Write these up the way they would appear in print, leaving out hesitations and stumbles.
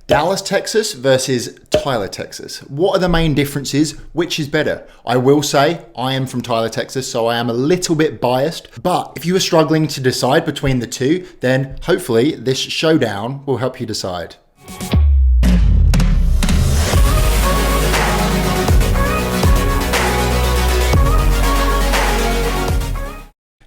Dallas, Texas versus Tyler, Texas. What are the main differences? Which is better? I will say I am from Tyler, Texas, so I am a little bit biased. But if you are struggling to decide between the two, then hopefully this showdown will help you decide.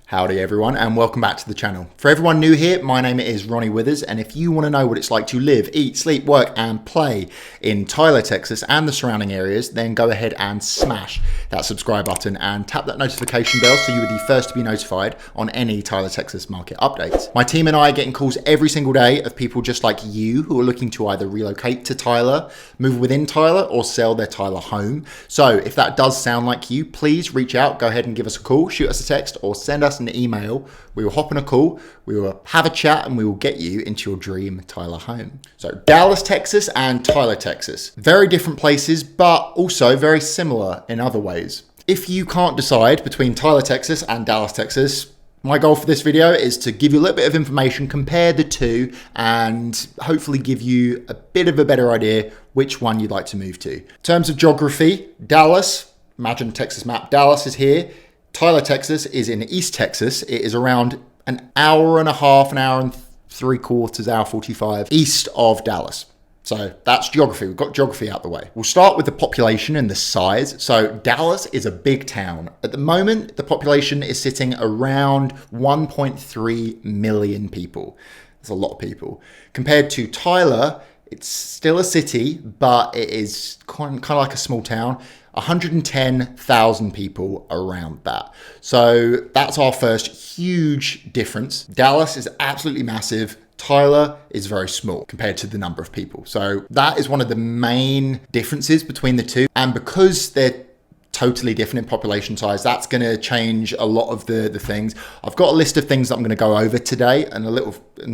Howdy everyone and welcome back to the channel. For everyone new here, my name is Ronnie Withers, and if you want to know what it's like to live, eat, sleep, work and play in Tyler, Texas and the surrounding areas, then go ahead and smash that subscribe button and tap that notification bell so you are the first to be notified on any Tyler, Texas market updates. My team and I are getting calls every single day of people just like you who are looking to either relocate to Tyler, move within Tyler or sell their Tyler home. So if that does sound like you, please reach out, go ahead and give us a call, shoot us a text or send us an email. We will hop on a call, we will have a chat, and we will get you into your dream Tyler home. So Dallas, Texas and Tyler, Texas. Very different places, but also very similar in other ways. If you can't decide between Tyler, Texas and Dallas, Texas, my goal for this video is to give you a little bit of information, compare the two, and hopefully give you a bit of a better idea which one you'd like to move to. In terms of geography, Dallas, imagine a Texas map, Dallas is here. Tyler, Texas is in East Texas. It is around an hour and a half, an hour and 3/4, hour 45 east of Dallas. So that's geography. We've got geography out the way. We'll start with the population and the size. So Dallas is a big town. At the moment, the population is sitting around 1.3 million people. That's a lot of people. Compared to Tyler, it's still a city, but it is kind of like a small town. 110,000 people around that. So that's our first huge difference. Dallas is absolutely massive. Tyler is very small compared to the number of people. So that is one of the main differences between the two. And because they're totally different in population size, that's going to change a lot of the things. I've got a list of things that I'm going to go over today and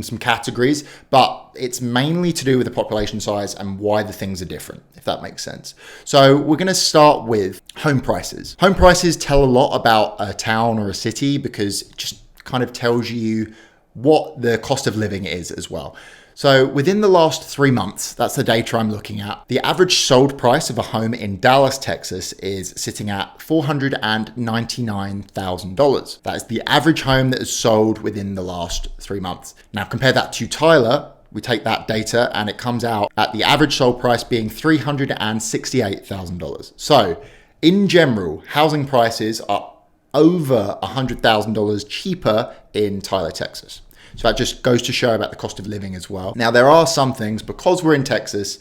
some categories, but it's mainly to do with the population size and why the things are different, if that makes sense. So we're going to start with home prices. Home prices tell a lot about a town or a city because it just kind of tells you what the cost of living is as well. So within the last 3 months, that's the data I'm looking at, the average sold price of a home in Dallas, Texas is sitting at $499,000. That is the average home that is sold within the last 3 months. Now compare that to Tyler. We take that data and it comes out at the average sold price being $368,000. So in general, housing prices are over $100,000 cheaper in Tyler, Texas. So that just goes to show about the cost of living as well. Now, there are some things, because we're in Texas,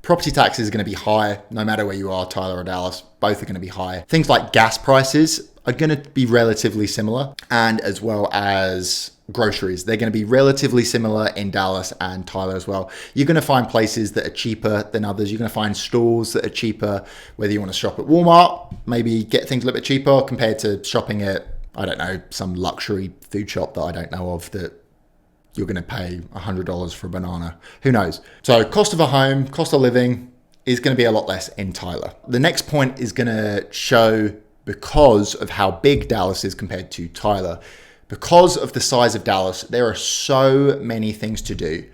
property taxes are going to be high no matter where you are, Tyler or Dallas, both are going to be high. Things like gas prices are going to be relatively similar, and as well as groceries. They're going to be relatively similar in Dallas and Tyler as well. You're going to find places that are cheaper than others. You're going to find stores that are cheaper, whether you want to shop at Walmart, maybe get things a little bit cheaper compared to shopping at, I don't know, some luxury food shop that I don't know of that you're going to pay $100 for a banana. Who knows? So cost of a home, cost of living is going to be a lot less in Tyler. The next point is going to show because of how big Dallas is compared to Tyler. Because of the size of Dallas, there are so many things to do.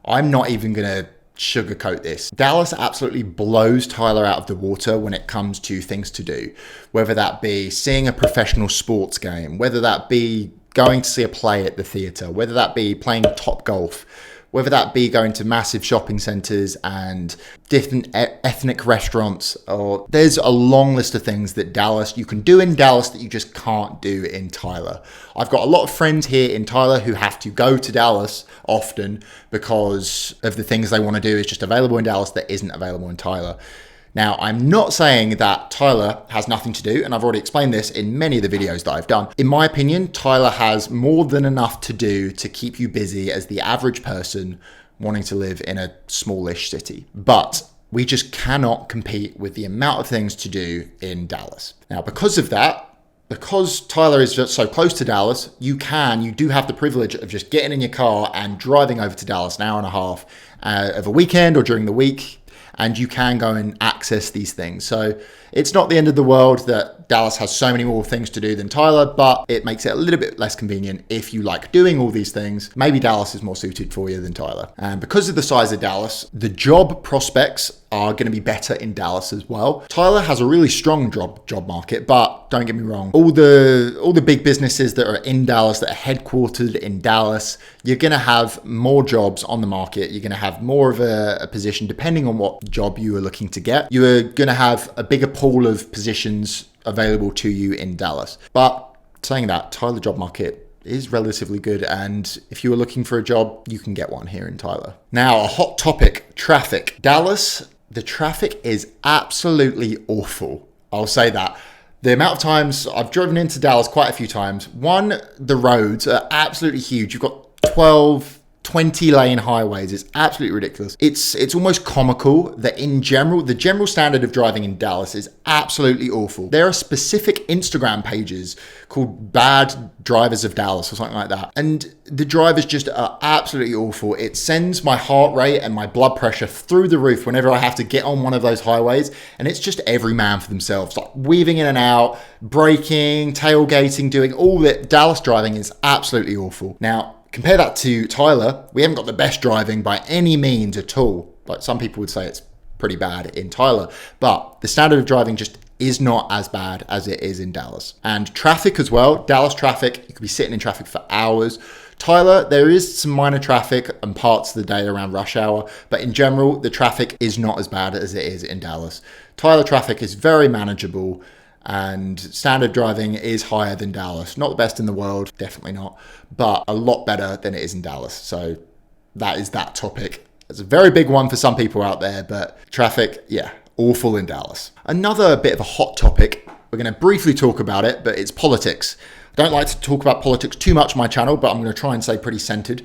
I'm not even going to sugarcoat this. Dallas absolutely blows Tyler out of the water when it comes to things to do, whether that be seeing a professional sports game, whether that be going to see a play at the theater, whether that be playing top golf, whether that be going to massive shopping centers and different ethnic restaurants, or there's a long list of things that you can do in Dallas that you just can't do in Tyler. I've got a lot of friends here in Tyler who have to go to Dallas often because of the things they want to do is just available in Dallas that isn't available in Tyler. Now, I'm not saying that Tyler has nothing to do, and I've already explained this in many of the videos that I've done. In my opinion, Tyler has more than enough to do to keep you busy as the average person wanting to live in a smallish city. But we just cannot compete with the amount of things to do in Dallas. Now, because of that, because Tyler is just so close to Dallas, you do have the privilege of just getting in your car and driving over to Dallas an hour and a half of a weekend or during the week, and you can go and access these things. So it's not the end of the world that Dallas has so many more things to do than Tyler, but it makes it a little bit less convenient if you like doing all these things. Maybe Dallas is more suited for you than Tyler. And because of the size of Dallas, the job prospects are going to be better in Dallas as well. Tyler has a really strong job market, but don't get me wrong, all the big businesses that are in Dallas, that are headquartered in Dallas, you're going to have more jobs on the market. You're going to have more of a position depending on what job you are looking to get. You are going to have a bigger pool of positions available to you in Dallas. But saying that, Tyler job market is relatively good, and if you are looking for a job, you can get one here in Tyler. Now, a hot topic, traffic. Dallas, the traffic is absolutely awful. I'll say that. The amount of times I've driven into Dallas quite a few times, one, the roads are absolutely huge. You've got 12, 20 lane highways. It's absolutely ridiculous. It's almost comical that in general, the general standard of driving in Dallas is absolutely awful. There are specific Instagram pages called Bad Drivers of Dallas or something like that. And the drivers just are absolutely awful. It sends my heart rate and my blood pressure through the roof whenever I have to get on one of those highways. And it's just every man for themselves, like weaving in and out, braking, tailgating, doing all that. Dallas driving is absolutely awful. Now, compare that to Tyler. We haven't got the best driving by any means at all. Like some people would say it's pretty bad in Tyler, but the standard of driving just is not as bad as it is in Dallas. And traffic as well. Dallas traffic, you could be sitting in traffic for hours. Tyler, there is some minor traffic and parts of the day around rush hour, but in general, the traffic is not as bad as it is in Dallas. Tyler traffic is very manageable, and standard driving is higher than Dallas. Not the best in the world, definitely not, but a lot better than it is in Dallas. So that is that topic. It's a very big one for some people out there, but traffic, yeah, awful in Dallas. Another bit of a hot topic, we're going to briefly talk about it, but it's politics. I don't like to talk about politics too much on my channel, but I'm going to try and stay pretty centered.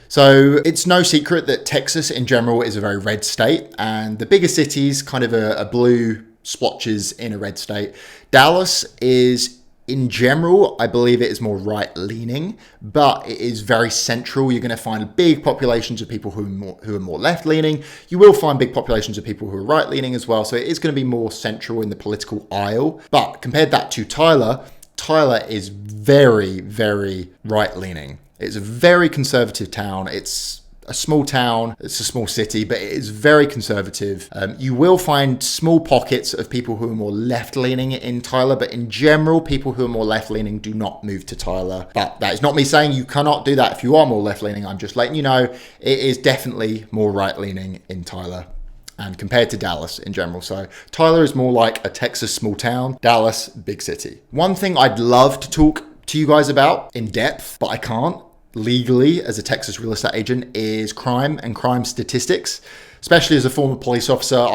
So it's no secret that Texas in general is a very red state, and the bigger cities kind of a blue splotches in a red state. Dallas is, in general, I believe it is more right-leaning, but it is very central. You're going to find big populations of people who are more left-leaning. You will find big populations of people who are right-leaning as well. So it is going to be more central in the political aisle. But compared that to Tyler, Tyler is very, very right-leaning. It's a very conservative town. It's a small town, it's a small city, but it is very conservative. You will find small pockets of people who are more left-leaning in Tyler, but in general, people who are more left-leaning do not move to Tyler. But that is not me saying you cannot do that if you are more left-leaning. I'm just letting you know it is definitely more right-leaning in Tyler and compared to Dallas in general. So Tyler is more like a Texas small town, Dallas, big city. One thing I'd love to talk to you guys about in depth, but I can't, legally as a Texas real estate agent, is crime and crime statistics. Especially as a former police officer,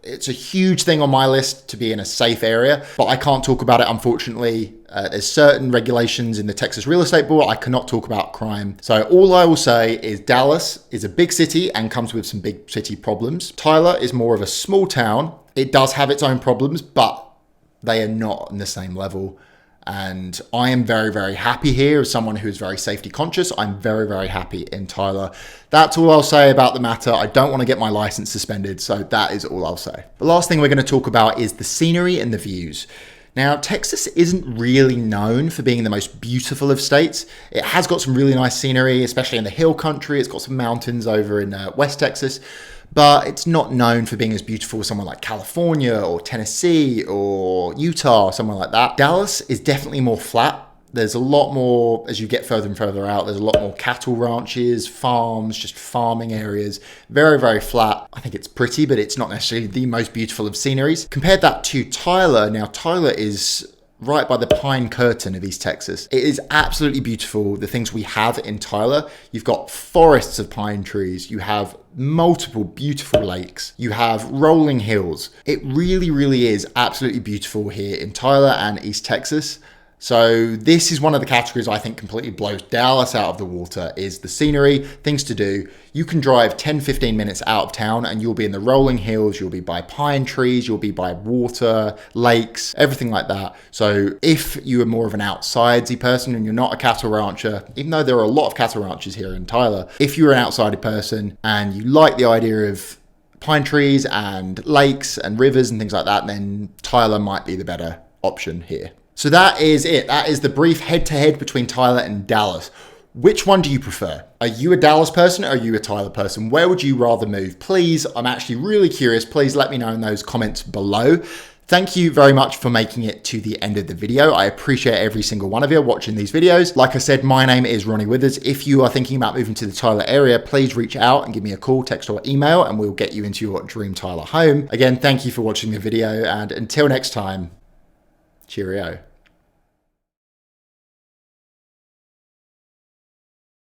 it's a huge thing on my list to be in a safe area, but I can't talk about it, unfortunately. There's certain regulations in the Texas Real Estate Board. I cannot talk about crime. So all I will say is Dallas is a big city and comes with some big city problems. Tyler is more of a small town. It does have its own problems, but they are not on the same level. And I am very, very happy here as someone who is very safety conscious. I'm very, very happy in Tyler. That's all I'll say about the matter. I don't want to get my license suspended, so that is all I'll say. The last thing we're going to talk about is the scenery and the views. Now, Texas isn't really known for being the most beautiful of states. It has got some really nice scenery, especially in the hill country. It's got some mountains over in West Texas, but it's not known for being as beautiful as somewhere like California or Tennessee or Utah or somewhere like that. Dallas is definitely more flat. There's a lot more, as you get further and further out, there's a lot more cattle ranches, farms, just farming areas. Very, very flat. I think it's pretty, but it's not necessarily the most beautiful of sceneries. Compared that to Tyler. Now, Tyler is right by the Pine Curtain of East Texas. It is absolutely beautiful, the things we have in Tyler. You've got forests of pine trees. You have multiple beautiful lakes. You have rolling hills. It really, really is absolutely beautiful here in Tyler and East Texas. So this is one of the categories I think completely blows Dallas out of the water, is the scenery, things to do. You can drive 10, 15 minutes out of town and you'll be in the rolling hills, you'll be by pine trees, you'll be by water, lakes, everything like that. So if you are more of an outsidesy person and you're not a cattle rancher, even though there are a lot of cattle ranchers here in Tyler, if you're an outsidey person and you like the idea of pine trees and lakes and rivers and things like that, then Tyler might be the better option here. So that is it. That is the brief head-to-head between Tyler and Dallas. Which one do you prefer? Are you a Dallas person or are you a Tyler person? Where would you rather move? Please, I'm actually really curious. Please let me know in those comments below. Thank you very much for making it to the end of the video. I appreciate every single one of you watching these videos. Like I said, my name is Ronnie Withers. If you are thinking about moving to the Tyler area, please reach out and give me a call, text or email, and we'll get you into your dream Tyler home. Again, thank you for watching the video, and until next time, cheerio.